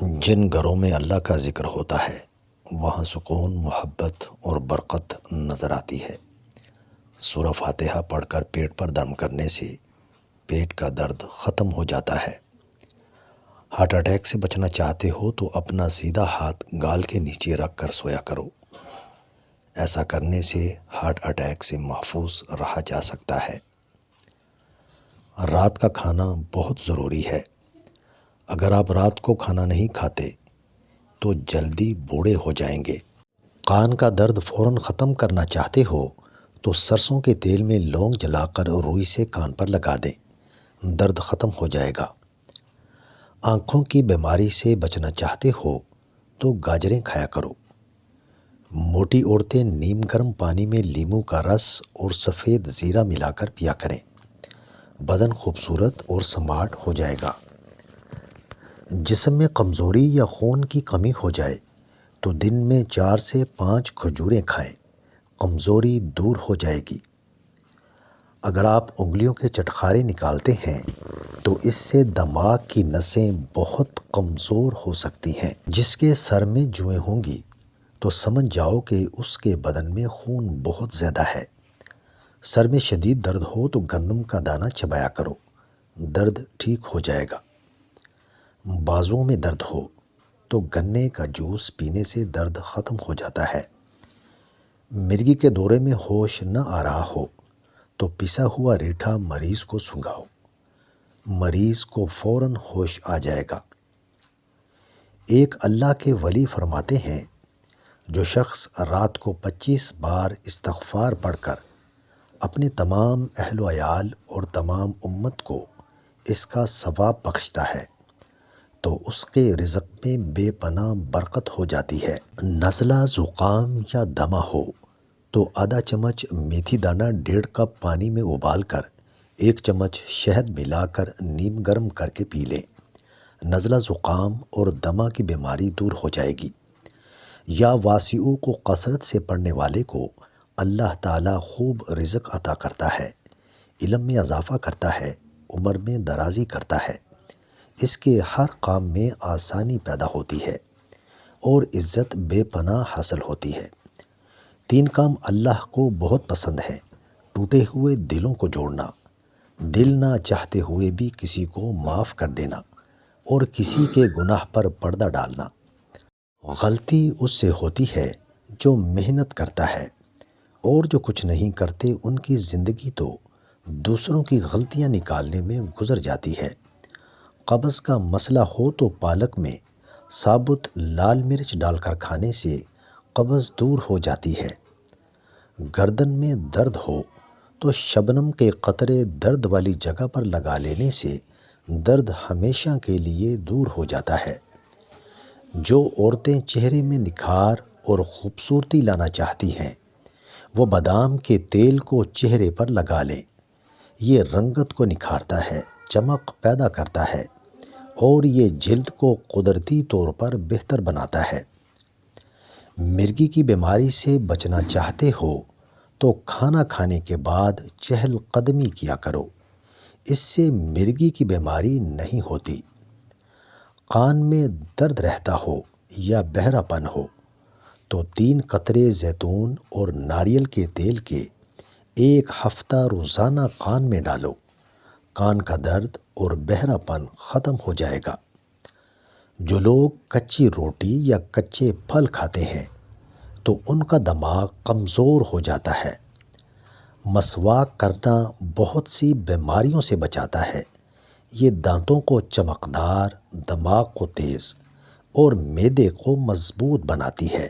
جن گھروں میں اللہ کا ذکر ہوتا ہے وہاں سکون، محبت اور برکت نظر آتی ہے۔ سورہ فاتحہ پڑھ کر پیٹ پر دم کرنے سے پیٹ کا درد ختم ہو جاتا ہے۔ ہارٹ اٹیک سے بچنا چاہتے ہو تو اپنا سیدھا ہاتھ گال کے نیچے رکھ کر سویا کرو۔ ایسا کرنے سے ہارٹ اٹیک سے محفوظ رہا جا سکتا ہے۔ رات کا کھانا بہت ضروری ہے۔ اگر آپ رات کو کھانا نہیں کھاتے تو جلدی بوڑھے ہو جائیں گے۔ کان کا درد فوراً ختم کرنا چاہتے ہو تو سرسوں کے تیل میں لونگ جلا کر روئی سے کان پر لگا دیں، درد ختم ہو جائے گا۔ آنکھوں کی بیماری سے بچنا چاہتے ہو تو گاجریں کھایا کرو۔ موٹی عورتیں نیم گرم پانی میں لیموں کا رس اور سفید زیرہ ملا کر پیا کریں، بدن خوبصورت اور سمارٹ ہو جائے گا۔ جسم میں کمزوری یا خون کی کمی ہو جائے تو دن میں 4 سے 5 کھجوریں کھائیں، کمزوری دور ہو جائے گی۔ اگر آپ انگلیوں کے چٹخارے نکالتے ہیں تو اس سے دماغ کی نسیں بہت کمزور ہو سکتی ہیں۔ جس کے سر میں جوئیں ہوں گی تو سمجھ جاؤ کہ اس کے بدن میں خون بہت زیادہ ہے۔ سر میں شدید درد ہو تو گندم کا دانہ چبایا کرو، درد ٹھیک ہو جائے گا۔ بازوؤں میں درد ہو تو گنے کا جوس پینے سے درد ختم ہو جاتا ہے۔ مرگی کے دورے میں ہوش نہ آ رہا ہو تو پسا ہوا ریٹھا مریض کو سنگھاؤ، مریض کو فوراً ہوش آ جائے گا۔ ایک اللہ کے ولی فرماتے ہیں، جو شخص رات کو 25 بار استغفار پڑھ کر اپنے تمام اہل و عیال اور تمام امت کو اس کا ثواب بخشتا ہے تو اس کے رزق میں بے پناہ برکت ہو جاتی ہے۔ نزلہ، زکام یا دمہ ہو تو آدھا چمچ میتھی دانہ 1.5 کپ پانی میں ابال کر 1 چمچ شہد ملا کر نیم گرم کر کے پی لیں، نزلہ، زکام اور دمہ کی بیماری دور ہو جائے گی۔ یا واسعوں کو کثرت سے پڑھنے والے کو اللہ تعالیٰ خوب رزق عطا کرتا ہے، علم میں اضافہ کرتا ہے، عمر میں درازی کرتا ہے، اس کے ہر کام میں آسانی پیدا ہوتی ہے اور عزت بے پناہ حاصل ہوتی ہے۔ 3 کام اللہ کو بہت پسند ہیں: ٹوٹے ہوئے دلوں کو جوڑنا، دل نہ چاہتے ہوئے بھی کسی کو معاف کر دینا، اور کسی کے گناہ پر پردہ ڈالنا۔ غلطی اس سے ہوتی ہے جو محنت کرتا ہے، اور جو کچھ نہیں کرتے ان کی زندگی تو دوسروں کی غلطیاں نکالنے میں گزر جاتی ہے۔ قبض کا مسئلہ ہو تو پالک میں ثابت لال مرچ ڈال کر کھانے سے قبض دور ہو جاتی ہے۔ گردن میں درد ہو تو شبنم کے قطرے درد والی جگہ پر لگا لینے سے درد ہمیشہ کے لیے دور ہو جاتا ہے۔ جو عورتیں چہرے میں نکھار اور خوبصورتی لانا چاہتی ہیں وہ بادام کے تیل کو چہرے پر لگا لیں، یہ رنگت کو نکھارتا ہے، چمک پیدا کرتا ہے اور یہ جلد کو قدرتی طور پر بہتر بناتا ہے۔ مرگی کی بیماری سے بچنا چاہتے ہو تو کھانا کھانے کے بعد چہل قدمی کیا کرو، اس سے مرگی کی بیماری نہیں ہوتی۔ کان میں درد رہتا ہو یا بہرا پن ہو تو 3 قطرے زیتون اور ناریل کے تیل کے 1 ہفتہ روزانہ کان میں ڈالو، کان کا درد اور بہرا پن ختم ہو جائے گا۔ جو لوگ کچی روٹی یا کچے پھل کھاتے ہیں تو ان کا دماغ کمزور ہو جاتا ہے۔ مسواک کرنا بہت سی بیماریوں سے بچاتا ہے، یہ دانتوں کو چمکدار، دماغ کو تیز اور معدے کو مضبوط بناتی ہے۔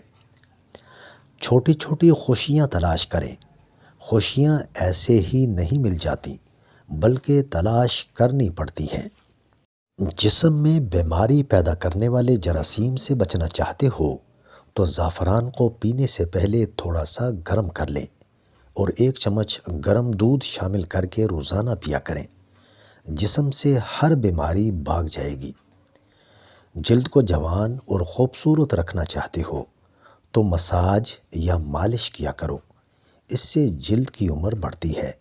چھوٹی چھوٹی خوشیاں تلاش کریں، خوشیاں ایسے ہی نہیں مل جاتی بلکہ تلاش کرنی پڑتی ہیں۔ جسم میں بیماری پیدا کرنے والے جراثیم سے بچنا چاہتے ہو تو زعفران کو پینے سے پہلے تھوڑا سا گرم کر لیں اور 1 چمچ گرم دودھ شامل کر کے روزانہ پیا کریں، جسم سے ہر بیماری بھاگ جائے گی۔ جلد کو جوان اور خوبصورت رکھنا چاہتے ہو تو مساج یا مالش کیا کرو، اس سے جلد کی عمر بڑھتی ہے۔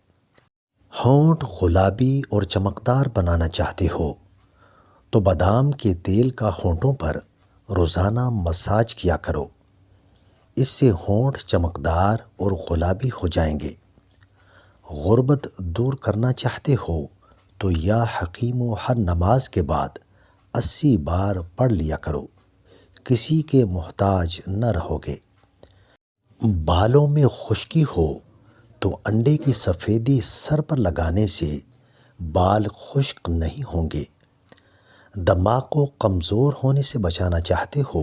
ہونٹ گلابی اور چمکدار بنانا چاہتے ہو تو بادام کے تیل کا ہونٹوں پر روزانہ مساج کیا کرو، اس سے ہونٹ چمکدار اور گلابی ہو جائیں گے۔ غربت دور کرنا چاہتے ہو تو یا حکیم و ہر نماز کے بعد 80 بار پڑھ لیا کرو، کسی کے محتاج نہ رہو گے۔ بالوں میں خشکی ہو تو انڈے کی سفیدی سر پر لگانے سے بال خشک نہیں ہوں گے۔ دماغ کو کمزور ہونے سے بچانا چاہتے ہو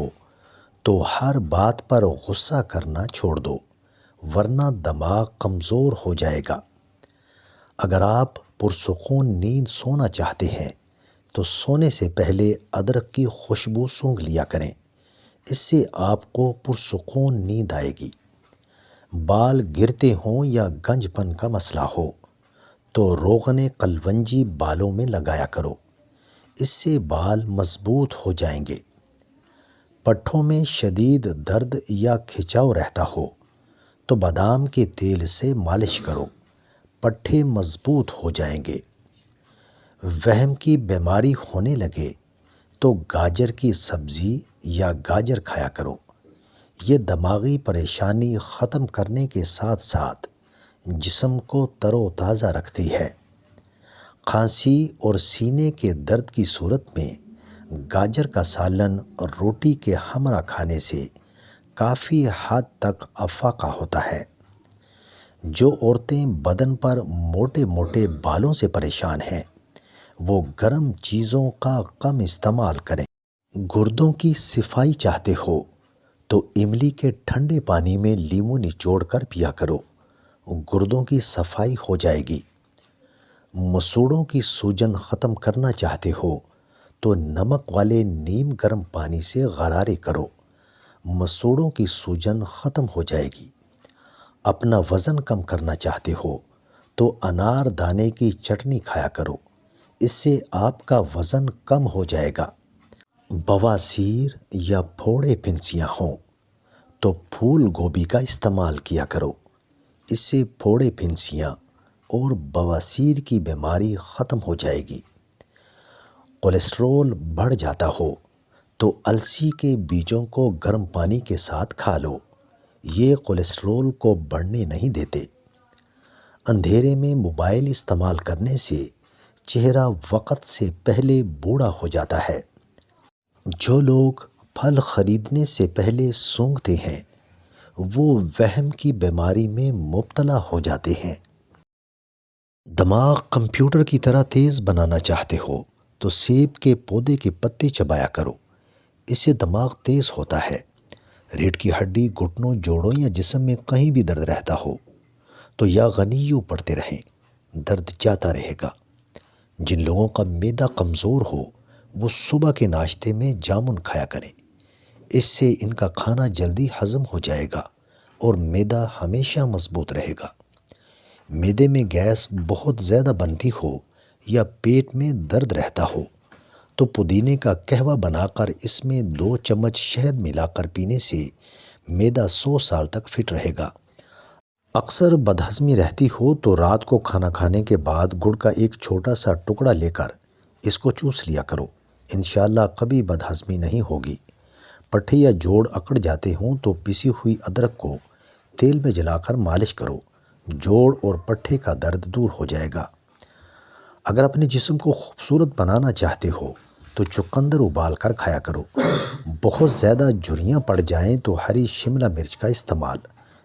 تو ہر بات پر غصہ کرنا چھوڑ دو، ورنہ دماغ کمزور ہو جائے گا۔ اگر آپ پرسکون نیند سونا چاہتے ہیں تو سونے سے پہلے ادرک کی خوشبو سونگھ لیا کریں، اس سے آپ کو پرسکون نیند آئے گی۔ بال گرتے ہوں یا گنج پن کا مسئلہ ہو تو روغن قلونجی بالوں میں لگایا کرو، اس سے بال مضبوط ہو جائیں گے۔ پٹھوں میں شدید درد یا کھچاؤ رہتا ہو تو بادام کے تیل سے مالش کرو، پٹھے مضبوط ہو جائیں گے۔ وہم کی بیماری ہونے لگے تو گاجر کی سبزی یا گاجر کھایا کرو، یہ دماغی پریشانی ختم کرنے کے ساتھ ساتھ جسم کو تر و تازہ رکھتی ہے۔ کھانسی اور سینے کے درد کی صورت میں گاجر کا سالن اور روٹی کے ہمراہ کھانے سے کافی حد تک افاقہ ہوتا ہے۔ جو عورتیں بدن پر موٹے موٹے بالوں سے پریشان ہیں وہ گرم چیزوں کا کم استعمال کریں۔ گردوں کی صفائی چاہتے ہو تو املی کے ٹھنڈے پانی میں لیمو نچوڑ کر پیا کرو، گردوں کی صفائی ہو جائے گی۔ مسوڑوں کی سوجن ختم کرنا چاہتے ہو تو نمک والے نیم گرم پانی سے غرارے کرو، مسوڑوں کی سوجن ختم ہو جائے گی۔ اپنا وزن کم کرنا چاہتے ہو تو انار دانے کی چٹنی کھایا کرو، اس سے آپ کا وزن کم ہو جائے گا۔ بواسیر یا پھوڑے پھنسیاں ہوں تو پھول گوبھی کا استعمال کیا کرو، اس سے پھوڑے پھنسیاں اور بواسیر کی بیماری ختم ہو جائے گی۔ کولیسٹرول بڑھ جاتا ہو تو السی کے بیجوں کو گرم پانی کے ساتھ کھا لو، یہ کولیسٹرول کو بڑھنے نہیں دیتے۔ اندھیرے میں موبائل استعمال کرنے سے چہرہ وقت سے پہلے بوڑھا ہو جاتا ہے۔ جو لوگ پھل خریدنے سے پہلے سونگھتے ہیں وہ وہم کی بیماری میں مبتلا ہو جاتے ہیں۔ دماغ کمپیوٹر کی طرح تیز بنانا چاہتے ہو تو سیب کے پودے کے پتے چبایا کرو، اس سے دماغ تیز ہوتا ہے۔ ریڑھ کی ہڈی، گھٹنوں، جوڑوں یا جسم میں کہیں بھی درد رہتا ہو تو یا غنیو پڑھتے رہیں، درد جاتا رہے گا۔ جن لوگوں کا معدہ کمزور ہو وہ صبح کے ناشتے میں جامن کھایا کریں، اس سے ان کا کھانا جلدی ہضم ہو جائے گا اور معدہ ہمیشہ مضبوط رہے گا۔ معدے میں گیس بہت زیادہ بنتی ہو یا پیٹ میں درد رہتا ہو تو پودینے کا قہوہ بنا کر اس میں 2 چمچ شہد ملا کر پینے سے معدہ 100 سال تک فٹ رہے گا۔ اکثر بدہضمی رہتی ہو تو رات کو کھانا کھانے کے بعد گڑ کا ایک چھوٹا سا ٹکڑا لے کر اس کو چوس لیا کرو، انشاءاللہ کبھی بدہضمی نہیں ہوگی۔ پٹھے یا جوڑ اکڑ جاتے ہوں تو پسی ہوئی ادرک کو تیل میں جلا کر مالش کرو، جوڑ اور پٹھے کا درد دور ہو جائے گا۔ اگر اپنے جسم کو خوبصورت بنانا چاہتے ہو تو چقندر ابال کر کھایا کرو۔ بہت زیادہ جھریاں پڑ جائیں تو ہری شملہ مرچ کا استعمال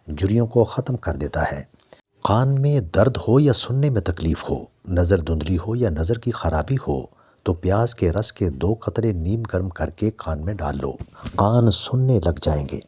جھریوں کو ختم کر دیتا ہے۔ کان میں درد ہو یا سننے میں تکلیف ہو، نظر دھندلی ہو یا نظر کی خرابی ہو تو پیاز کے رس کے 2 قطرے نیم گرم کر کے کان میں ڈال لو، کان سننے لگ جائیں گے۔